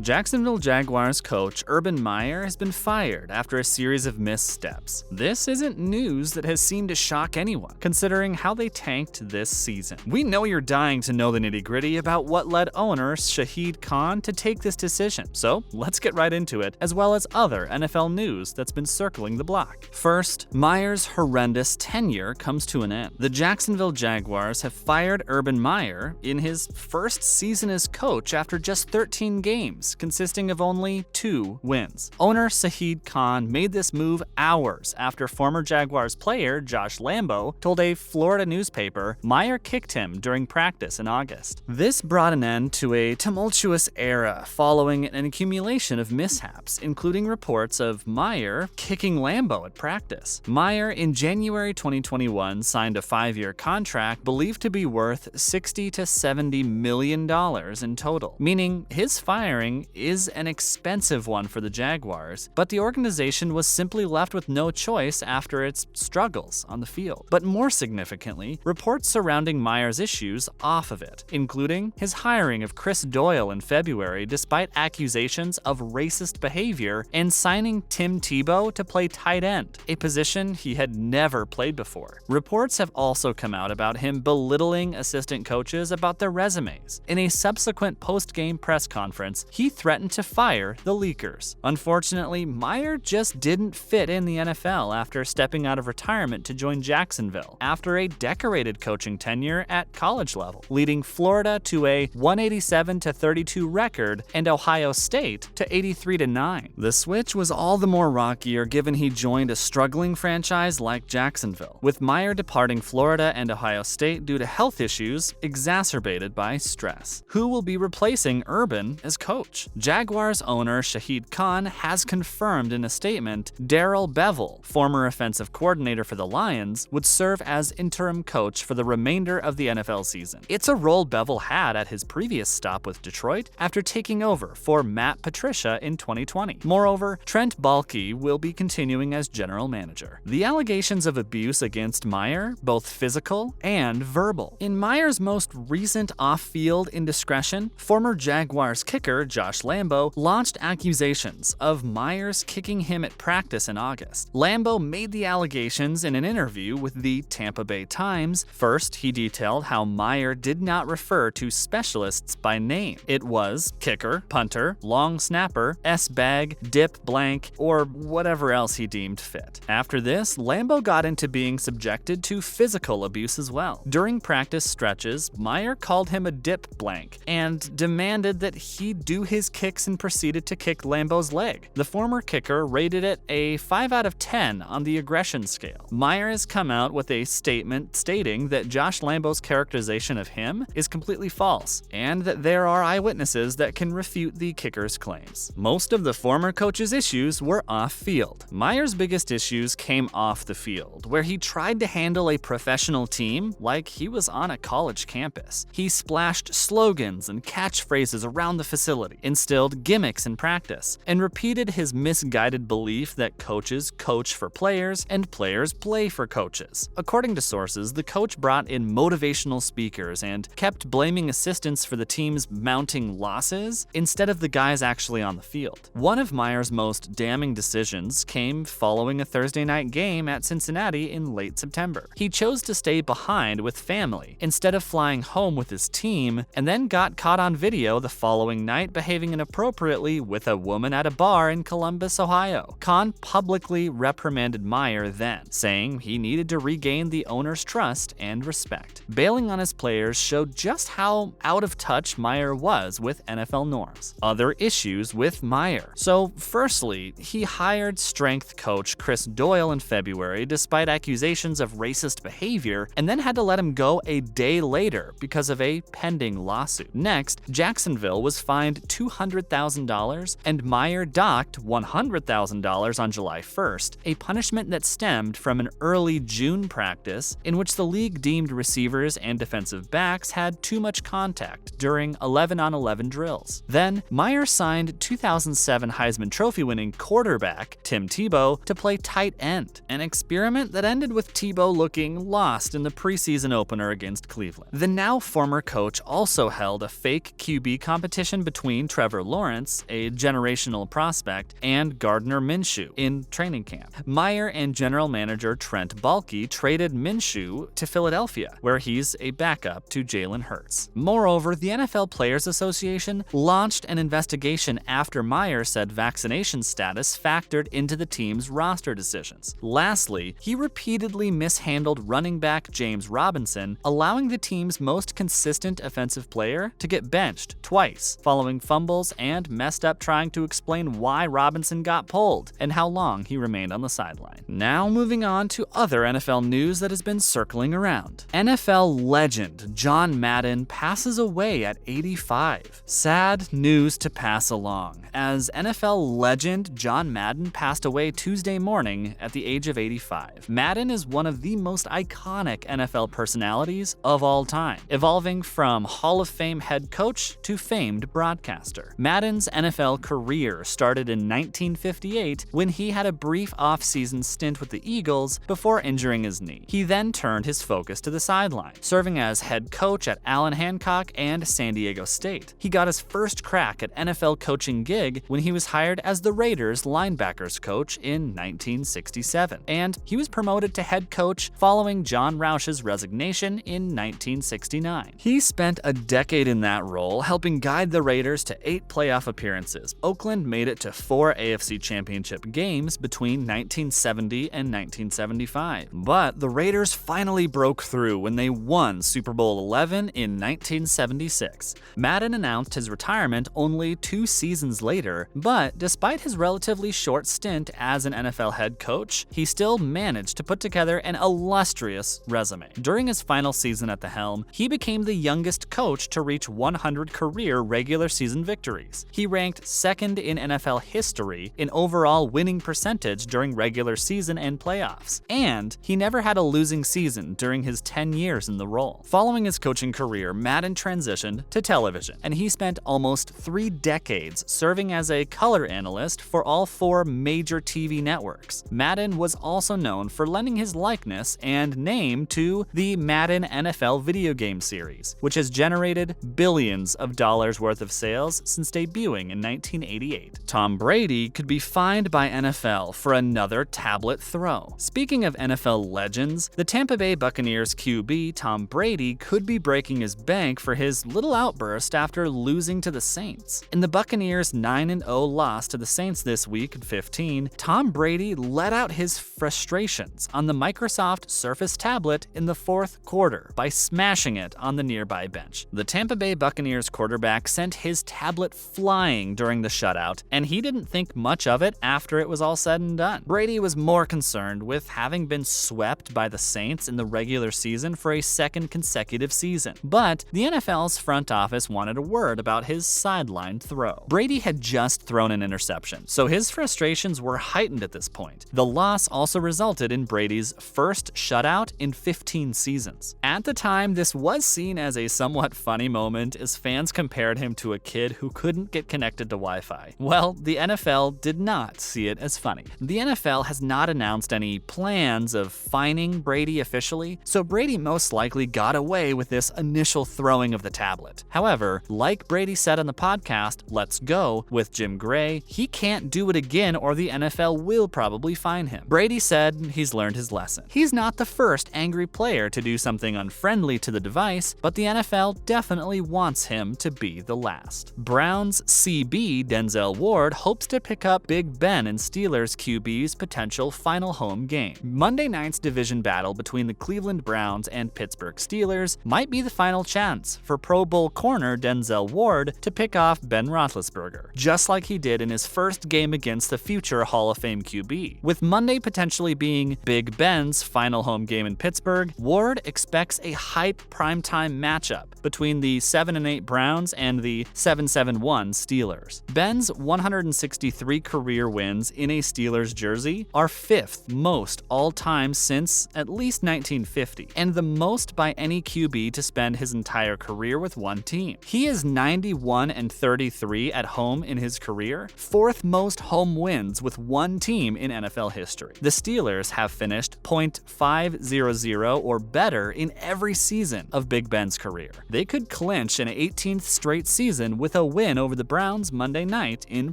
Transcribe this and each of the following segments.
Jacksonville Jaguars coach Urban Meyer has been fired after a series of missteps. This isn't news that has seemed to shock anyone, considering how they tanked this season. We know you're dying to know the nitty-gritty about what led owner Shahid Khan to take this decision, so let's get right into it, as well as other NFL news that's been circling the block. First, Meyer's horrendous tenure comes to an end. The Jacksonville Jaguars have fired Urban Meyer in his first season as coach after just 13 games, consisting of only 2 wins. Owner Shahid Khan made this move hours after former Jaguars player Josh Lambo told a Florida newspaper Meyer kicked him during practice in August. This brought an end to a tumultuous era following an accumulation of mishaps, including reports of Meyer kicking Lambo at practice. Meyer, in January 2021, signed a 5-year contract believed to be worth $60 to $70 million in total, meaning his firing is an expensive one for the Jaguars, but the organization was simply left with no choice after its struggles on the field. But more significantly, reports surrounding Meyer's issues off of it, including his hiring of Chris Doyle in February despite accusations of racist behavior and signing Tim Tebow to play tight end, a position he had never played before. Reports have also come out about him belittling assistant coaches about their resumes. In a subsequent post-game press conference, he threatened to fire the leakers. Unfortunately, Meyer just didn't fit in the NFL after stepping out of retirement to join Jacksonville after a decorated coaching tenure at college level, leading Florida to a 187-32 record and Ohio State to 83-9. The switch was all the more rockier given he joined a struggling franchise like Jacksonville, with Meyer departing Florida and Ohio State due to health issues exacerbated by stress. Who will be replacing Urban as coach? Jaguars owner Shahid Khan has confirmed in a statement Darrell Bevell, former offensive coordinator for the Lions, would serve as interim coach for the remainder of the NFL season. It's a role Bevell had at his previous stop with Detroit after taking over for Matt Patricia in 2020. Moreover, Trent Baalke will be continuing as general manager. The allegations of abuse against Meyer, both physical and verbal. In Meyer's most recent off-field indiscretion, former Jaguars kicker Josh Lambo launched accusations of Meyer's kicking him at practice in August. Lambo made the allegations in an interview with the Tampa Bay Times. First, he detailed how Meyer did not refer to specialists by name. It was kicker, punter, long snapper, S-bag, dip blank, or whatever else he deemed fit. After this, Lambo got into being subjected to physical abuse as well. During practice stretches, Meyer called him a dip blank and demanded that he do his kicks and proceeded to kick Lambo's leg. The former kicker rated it a 5 out of 10 on the aggression scale. Meyer has come out with a statement stating that Josh Lambo's characterization of him is completely false, and that there are eyewitnesses that can refute the kicker's claims. Most of the former coach's issues were off-field. Meyer's biggest issues came off the field, where he tried to handle a professional team like he was on a college campus. He splashed slogans and catchphrases around the facility, instilled gimmicks in practice, and repeated his misguided belief that coaches coach for players and players play for coaches. According to sources, the coach brought in motivational speakers and kept blaming assistants for the team's mounting losses instead of the guys actually on the field. One of Meyer's most damning decisions came following a Thursday night game at Cincinnati in late September. He chose to stay behind with family instead of flying home with his team, and then got caught on video the following night behaving inappropriately with a woman at a bar in Columbus, Ohio. Khan publicly reprimanded Meyer then, saying he needed to regain the owner's trust and respect. Bailing on his players showed just how out of touch Meyer was with NFL norms. Other issues with Meyer. So firstly, he hired strength coach Chris Doyle in February despite accusations of racist behavior, and then had to let him go a day later because of a pending lawsuit. Next, Jacksonville was fined $200,000 and Meyer docked $100,000 on July 1st, a punishment that stemmed from an early June practice in which the league deemed receivers and defensive backs had too much contact during 11-on-11 drills. Then, Meyer signed 2007 Heisman Trophy winning quarterback Tim Tebow to play tight end, an experiment that ended with Tebow looking lost in the preseason opener against Cleveland. The now former coach also held a fake QB competition between Trevor Lawrence, a generational prospect, and Gardner Minshew in training camp. Meyer and general manager Trent Baalke traded Minshew to Philadelphia, where he's a backup to Jalen Hurts. Moreover, the NFL Players Association launched an investigation after Meyer said vaccination status factored into the team's roster decisions. Lastly, he repeatedly mishandled running back James Robinson, allowing the team's most consistent offensive player to get benched twice, following fumbles and messed up trying to explain why Robinson got pulled and how long he remained on the sideline. Now moving on to other NFL news that has been circling around. NFL legend John Madden passes away at 85. Sad news to pass along, as NFL legend John Madden passed away Tuesday morning at the age of 85. Madden is one of the most iconic NFL personalities of all time, evolving from Hall of Fame head coach to famed broadcaster. Madden's NFL career started in 1958 when he had a brief off-season stint with the Eagles before injuring his knee. He then turned his focus to the sideline, serving as head coach at Allen Hancock and San Diego State. He got his first crack at NFL coaching gig when he was hired as the Raiders linebackers coach in 1967, and he was promoted to head coach following John Roush's resignation in 1969. He spent a decade in that role, helping guide the Raiders to 8 playoff appearances. Oakland made it to 4 AFC Championship games between 1970 and 1975. But the Raiders finally broke through when they won Super Bowl XI in 1976. Madden announced his retirement only 2 seasons later, but despite his relatively short stint as an NFL head coach, he still managed to put together an illustrious resume. During his final season at the helm, he became the youngest coach to reach 100 career regular season victories. He ranked second in NFL history in overall winning percentage during regular season and playoffs, and he never had a losing season during his 10 years in the role. Following his coaching career, Madden transitioned to television, and he spent almost 3 decades serving as a color analyst for all 4 major TV networks. Madden was also known for lending his likeness and name to the Madden NFL video game series, which has generated billions of dollars worth of sales since debuting in 1988. Tom Brady could be fined by NFL for another tablet throw. Speaking of NFL legends, the Tampa Bay Buccaneers QB Tom Brady could be breaking his bank for his little outburst after losing to the Saints. In the Buccaneers' 9-0 loss to the Saints this week at 15, Tom Brady let out his frustrations on the Microsoft Surface tablet in the 4th quarter by smashing it on the nearby bench. The Tampa Bay Buccaneers quarterback sent his tablet flying during the shutout, and he didn't think much of it after it was all said and done. Brady was more concerned with having been swept by the Saints in the regular season for a 2nd consecutive season, but the NFL's front office wanted a word about his sideline throw. Brady had just thrown an interception, so his frustrations were heightened at this point. The loss also resulted in Brady's first shutout in 15 seasons. At the time, this was seen as a somewhat funny moment as fans compared him to a kid who couldn't get connected to Wi-Fi. Well, the NFL did not see it as funny. The NFL has not announced any plans of fining Brady officially, so Brady most likely got away with this initial throwing of the tablet. However, like Brady said on the podcast Let's Go with Jim Gray, he can't do it again or the NFL will probably fine him. Brady said he's learned his lesson. He's not the first angry player to do something unfriendly to the device, but the NFL definitely wants him to be the last. Browns CB Denzel Ward hopes to pick up Big Ben in Steelers QB's potential final home game. Monday night's division battle between the Cleveland Browns and Pittsburgh Steelers might be the final chance for Pro Bowl corner Denzel Ward to pick off Ben Roethlisberger, just like he did in his first game against the future Hall of Fame QB. With Monday potentially being Big Ben's final home game in Pittsburgh, Ward expects a hype primetime matchup between the 7-8 Browns and the 7-7-1 Steelers. Ben's 163 career wins in a Steelers jersey are 5th most all-time since at least 1950, and the most by any QB to spend his entire career with one team. He is 91-33 at home in his career, 4th most home wins with one team in NFL history. The Steelers have finished .500 or better in every season of Big Ben's career. They could clinch an 18th straight season with with a win over the Browns Monday night in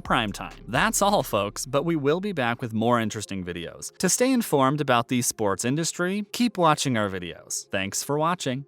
primetime. That's all, folks, but we will be back with more interesting videos. To stay informed about the sports industry, keep watching our videos. Thanks for watching.